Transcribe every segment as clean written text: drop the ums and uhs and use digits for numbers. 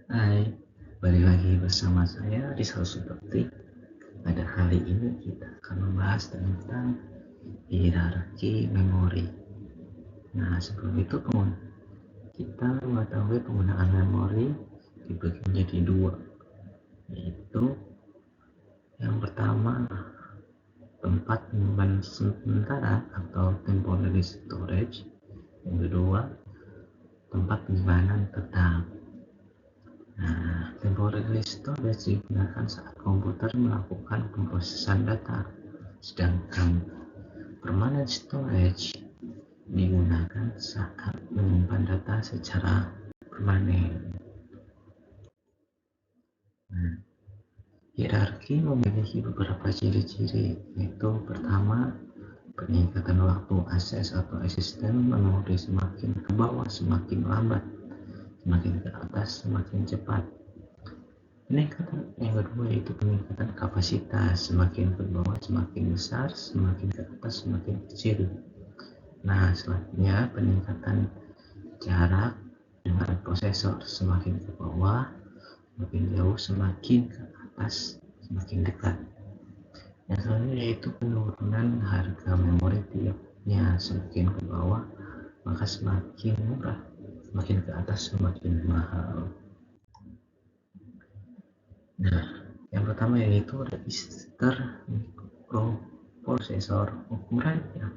Hai, balik lagi bersama saya Rizal Subakti. Pada kali ini kita akan membahas tentang hierarki memori. Nah, sebelum itu kita mengetahui penggunaan memori dibagi menjadi dua, yaitu yang pertama tempat penyimpanan sementara atau temporary storage, yang kedua tempat penyimpanan tetap. Nah, temporary storage digunakan saat komputer melakukan pemrosesan data, sedangkan permanent storage digunakan saat menyimpan data secara permanen. Nah, hierarki memiliki beberapa ciri-ciri, yaitu pertama, peningkatan waktu akses atau asisten memori semakin ke bawah semakin lambat, semakin ke atas semakin cepat. Peningkatan yang kedua yaitu peningkatan kapasitas, semakin ke bawah semakin besar, semakin ke atas semakin kecil. Nah, selanjutnya peningkatan jarak dengan prosesor, semakin ke bawah semakin jauh, semakin ke atas semakin dekat. Yang selanjutnya yaitu penurunan harga memori tiapnya, semakin ke bawah maka semakin murah, semakin ke atas semakin mahal. Nah, yang pertama yaitu register mikroprosesor, ukuran yang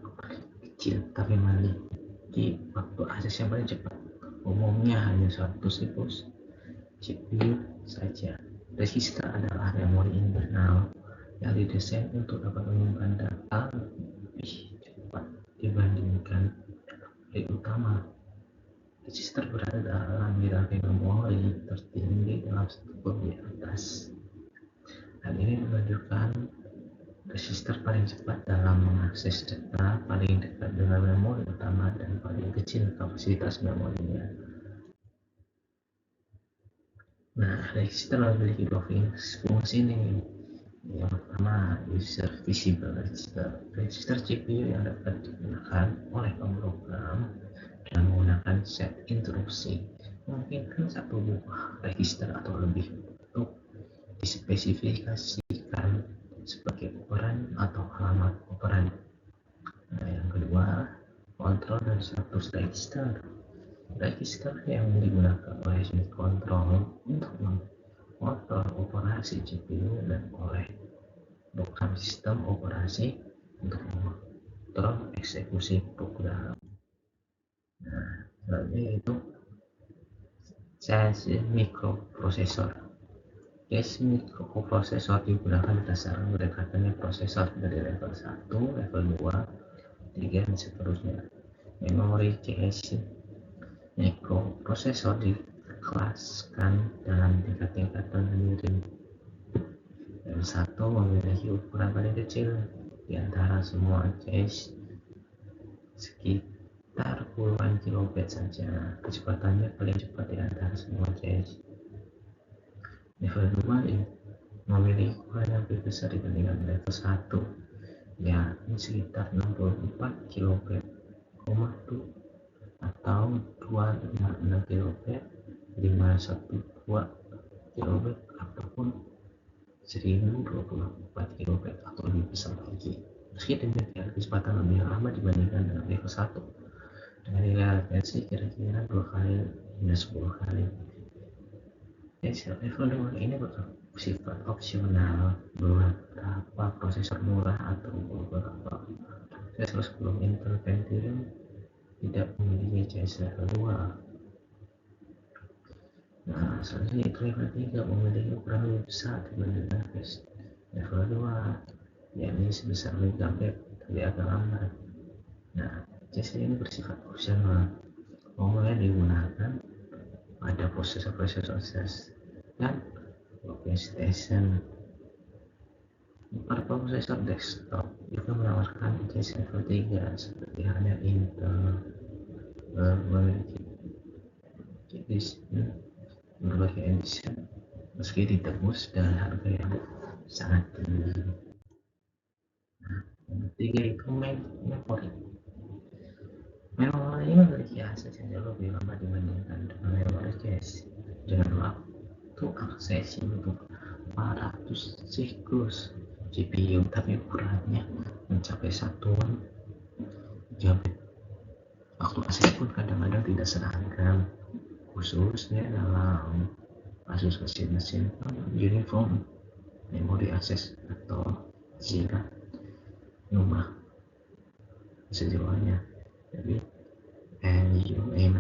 kecil tapi memiliki waktu akses yang paling cepat. Umumnya hanya satu siklus CPU saja. Register adalah memori internal yang didesain untuk dapat menyimpan data lebih cepat dibandingkan memori utama. Register berada dalam hierarki memori tertinggi dalam struktur di atas. Hal ini menunjukkan register paling cepat dalam mengakses data, paling dekat dengan memori utama, dan paling kecil kapasitas memorinya. Nah, register memiliki dua fungsi nih. Yang pertama, user visible register. Register CPU yang dapat digunakan oleh pemrogram dan menggunakan set instruksi memungkinkan satu buah register atau lebih untuk dispesifikasikan sebagai operan atau alamat operan. Nah, yang kedua, kontrol dan status register. Register yang digunakan oleh unit kontrol untuk mengontrol operasi CPU dan oleh program sistem operasi untuk mengontrol eksekusi program. Nah, selanjutnya itu cache mikroprosesor. Cache mikroprosesor digunakan berdasarkan berdekatannya prosesor dari level 1, level 2, 3, dan seterusnya. Memori cache mikroprosesor dikelaskan dalam tingkat-tingkatan sendiri. Level 1 memiliki ukuran paling kecil di antara semua cache, sekitar puluhan kilobit saja. Kecepatannya paling cepat di antara semua cache. Level 2 memiliki ukuran yang lebih besar dibandingkan level 1, yakni sekitar 64 kilobit, atau 256 kilobit, 512 kilobit, ataupun 1024 kilobit atau lebih besar lagi. Meski demikian, kecepatan lebih lama dibandingkan dengan level 1 dengan nilai latensi kira-kira 2 kali hingga 10 kali. Level 2 ini bersifat opsional. Beberapa prosesor murah atau beberapa prosesor sebelum Intel Pentium tidak memiliki cache level 2. Nah, selanjutnya itu level 3 memiliki ukuran lebih besar dibandingkan level 2, yakni sebesar megabit tapi agak lambat. Nah, cache ini bersifat opsional, umumnya digunakan pada prosesor-prosesor dan workstation. Beberapa prosesor desktop juga menawarkan cache level 3 seperti halnya Intel memiliki berbagai edition meski ditebus dengan harga yang sangat tinggi. Nah, yang ketiga itu memori. Memori ini memiliki akses yang jauh lebih lama dibandingkan dengan memori cache dengan itu aksesnya untuk 400 siklus GPU, tapi ukurannya mencapai satuan gigabit. Waktu akses pun kadang-kadang tidak seragam, khususnya dalam kasus mesin-mesin uniform memori akses atau zira nomah sejauhnya. Jadi NUMI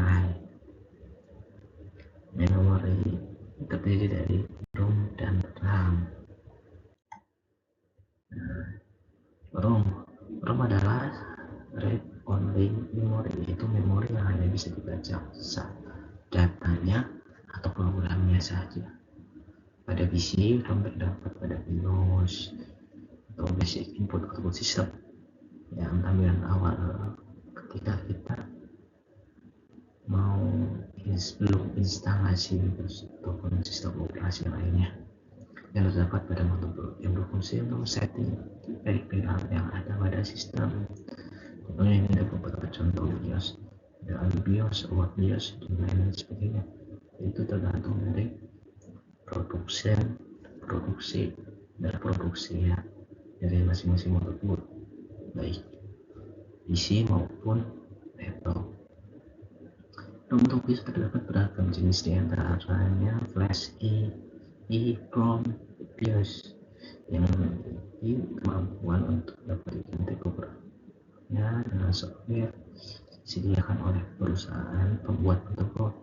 memori terdiri dari ROM dan RAM. ROM adalah read only memory, yaitu memori yang hanya bisa dibaca datanya atau programnya saja. Pada PC, ROM terdapat pada BIOS atau basic input output system yang tampilan awal ketika kita mau belum instalasi ataupun sistem operasi lainnya, yang terdapat pada motherboard yang berfungsi untuk setting peripheral yang ada pada sistem. Contohnya ini ada beberapa contoh BIOS, ada BIOS, awal BIOS, dan lain sebagainya. Itu tergantung dari produksi ya dari masing-masing motherboard, baik PC maupun laptop. Untuk BIOS terdapat beragam jenis, diantaranya flash EEPROM BIOS yang memiliki kemampuan untuk dapat diganti beberapa dengan software disediakan oleh perusahaan pembuat motherboard.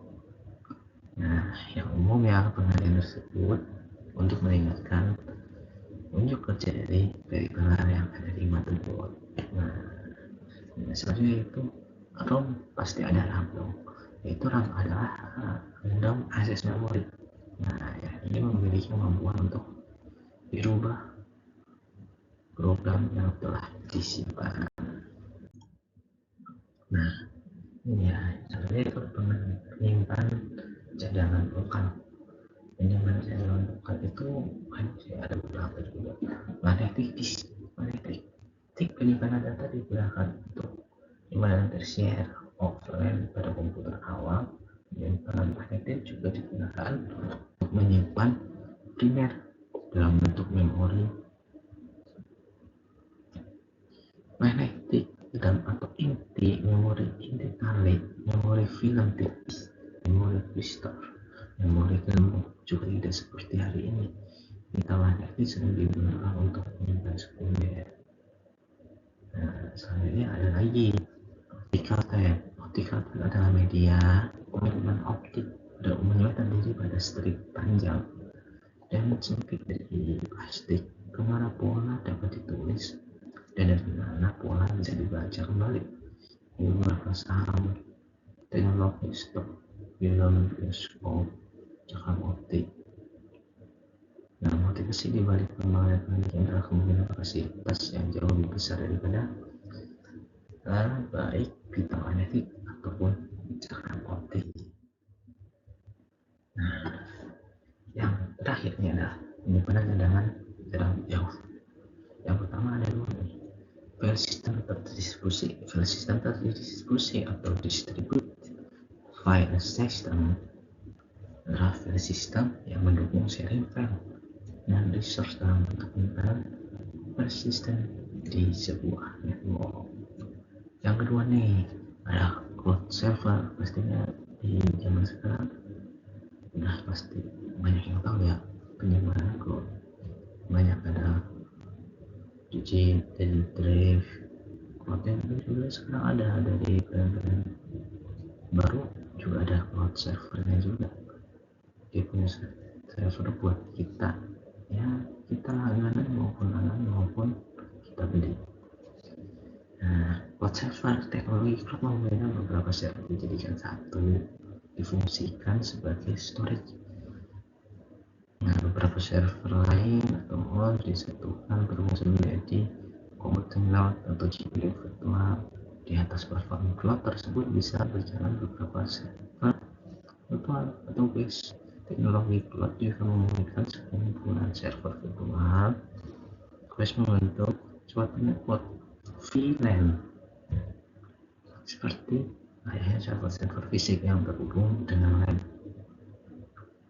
Nah, yang umum ya pengertian tersebut untuk mengingatkan unjuk kerja dari peripheral yang ada di motherboard. Nah, selanjutnya itu ROM pasti ada RAM dong. Yaitu RAM adalah random access memory. Nah, ya, ini memiliki kemampuan untuk dirubah program yang telah disimpan. Nah, ini ya, sebenarnya itu menyimpan cadangan lokal. Penyimpanan cadangan lokal itu kan ada beberapa juga. Magnetic penyimpanan data digunakan untuk penyimpanan tersier offline pada komputer awal. Penyimpanan magnetik juga digunakan untuk menyimpan primer dalam bentuk memori magnetik dan atau inti, memori inti tali, memori film tipis, memori kristal, memori gemuk. Juga tidak seperti hari ini. Pita magnetik sering digunakan untuk menyimpan sekunder. Nah, selanjutnya ada lagi optical tape adalah media komitmen optik pada umumnya terdiri pada strip panjang dan sempit dari plastik, kemana pola dapat ditulis dan dari mana pola bisa dibaca kembali. Ini beberapa saham teknologi stop, film, bioskop, cakram optik. Nah, motivasi dibalik pengembangan ini adalah kemungkinan kapasitas yang jauh lebih besar daripada baik pita magnetik ataupun cakram optik. Nah, yang terakhirnya adalah penyimpanan cadangan jauh. Yang pertama ada dua nih, file system terdistribusi atau distribute file system adalah file system yang mendukung sharing file dan resource dalam bentuk penyimpanan persisten di sebuah network. Yang kedua nih ada cloud server. Pastinya di zaman sekarang udah pasti banyak yang tahu ya penyimpanan cloud. Banyak ada dari Drive, cloud yang juga sekarang ada dari brand baru juga ada cloud servernya juga. Dia punya server buat kita ya, kita langganan maupun kita beli. Nah, cloud server, teknologi cloud memungkinkan beberapa server dijadikan satu, difungsikan sebagai storage. Nah, beberapa server lain atau host disatukan berfungsi menjadi computing node atau GPU virtual. Di atas platform cloud tersebut bisa berjalan beberapa server virtual atau base. Teknologi cloud juga memungkinkan sekumpulan server virtual membentuk suatu network VLAN seperti layaknya server fisik yang terhubung dengan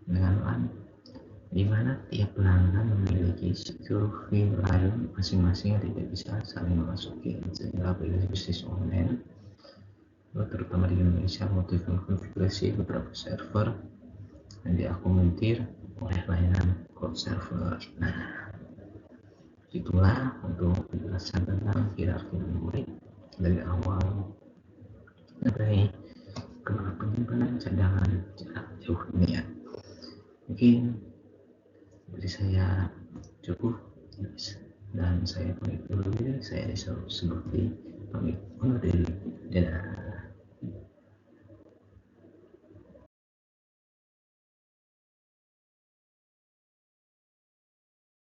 LAN di mana tiap pelanggan memiliki security lain masing-masing yang tidak bisa saling memasuki, sehingga aplikasi bisnis online terutama di Indonesia membutuhkan konfigurasi beberapa server yang diakomodir oleh layanan cloud server. Nah, itulah untuk penjelasan tentang hierarki memori dari awal sampai ke penyimpanan cadangan jarak jauh ini ya. Mungkin dari saya cukup, dan saya pamit dulu ya. Saya seperti pamit undur diri. Dadah.